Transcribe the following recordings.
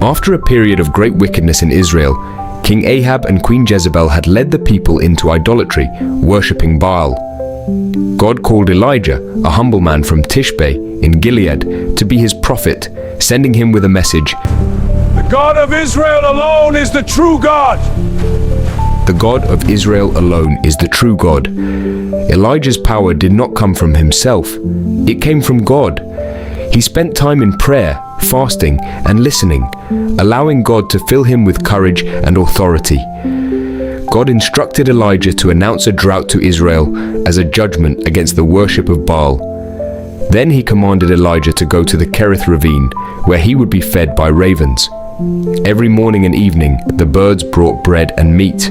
After a period of great wickedness in Israel, King Ahab and Queen Jezebel had led the people into idolatry, worshipping Baal. God called Elijah, a humble man from Tishbe in Gilead, to be his prophet, sending him with a message. The God of Israel alone is the true God. The God of Israel alone is the true God. Elijah's power did not come from himself. It came from God. He spent time in prayer, fasting, and listening, allowing God to fill him with courage and authority. God instructed Elijah to announce a drought to Israel as a judgment against the worship of Baal. Then he commanded Elijah to go to the Kerith ravine, where he would be fed by ravens. Every morning and evening, the birds brought bread and meat.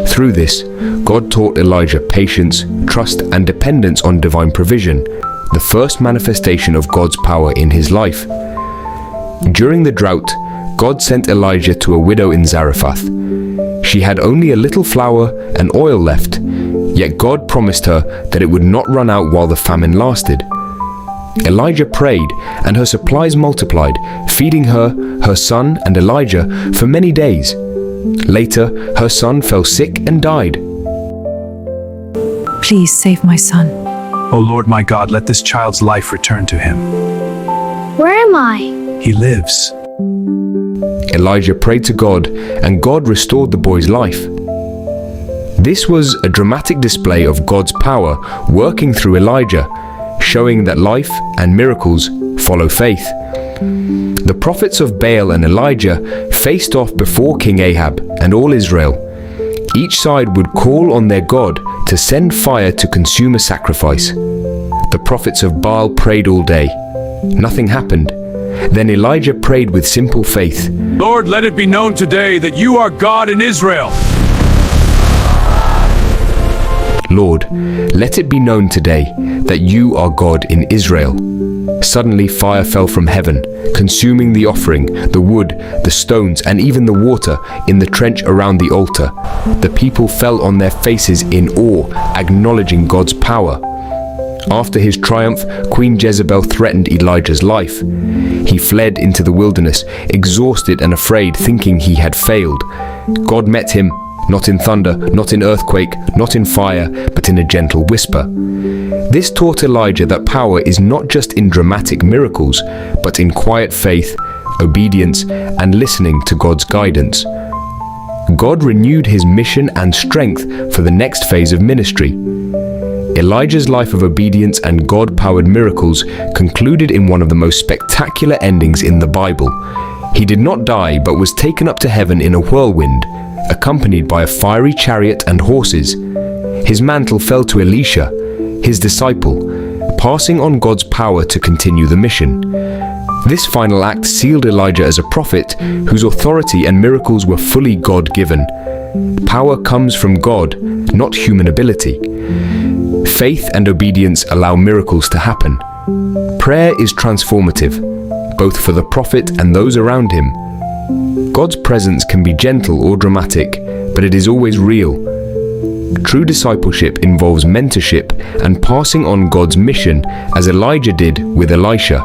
Through this, God taught Elijah patience, trust, and dependence on divine provision, the first manifestation of God's power in his life. During the drought, God sent Elijah to a widow in Zarephath. She had only a little flour and oil left, yet God promised her that it would not run out while the famine lasted. Elijah prayed, and her supplies multiplied, feeding her, her son, and Elijah for many days. Later, her son fell sick and died. Please save my son. O Lord my God, let this child's life return to him. Where am I? He lives. Elijah prayed to God, and God restored the boy's life. This was a dramatic display of God's power working through Elijah, showing that life and miracles follow faith. The prophets of Baal and Elijah faced off before King Ahab and all Israel. Each side would call on their God to send fire to consume a sacrifice. The prophets of Baal prayed all day. Nothing happened. Then Elijah prayed with simple faith. Lord, let it be known today that you are God in Israel. Lord, let it be known today that you are God in Israel. Suddenly fire fell from heaven, consuming the offering, the wood, the stones, and even the water in the trench around the altar. The people fell on their faces in awe, acknowledging God's power. After his triumph, Queen Jezebel threatened Elijah's life. He fled into the wilderness, exhausted and afraid, thinking he had failed. God met him, not in thunder, not in earthquake, not in fire, but in a gentle whisper. This taught Elijah that power is not just in dramatic miracles, but in quiet faith, obedience, and listening to God's guidance. God renewed his mission and strength for the next phase of ministry. Elijah's life of obedience and God-powered miracles concluded in one of the most spectacular endings in the Bible. He did not die, but was taken up to heaven in a whirlwind, accompanied by a fiery chariot and horses. His mantle fell to Elisha, his disciple, passing on God's power to continue the mission. This final act sealed Elijah as a prophet whose authority and miracles were fully God-given. Power comes from God, not human ability. Faith and obedience allow miracles to happen. Prayer is transformative, both for the prophet and those around him. God's presence can be gentle or dramatic, but it is always real. True discipleship involves mentorship and passing on God's mission, as Elijah did with Elisha.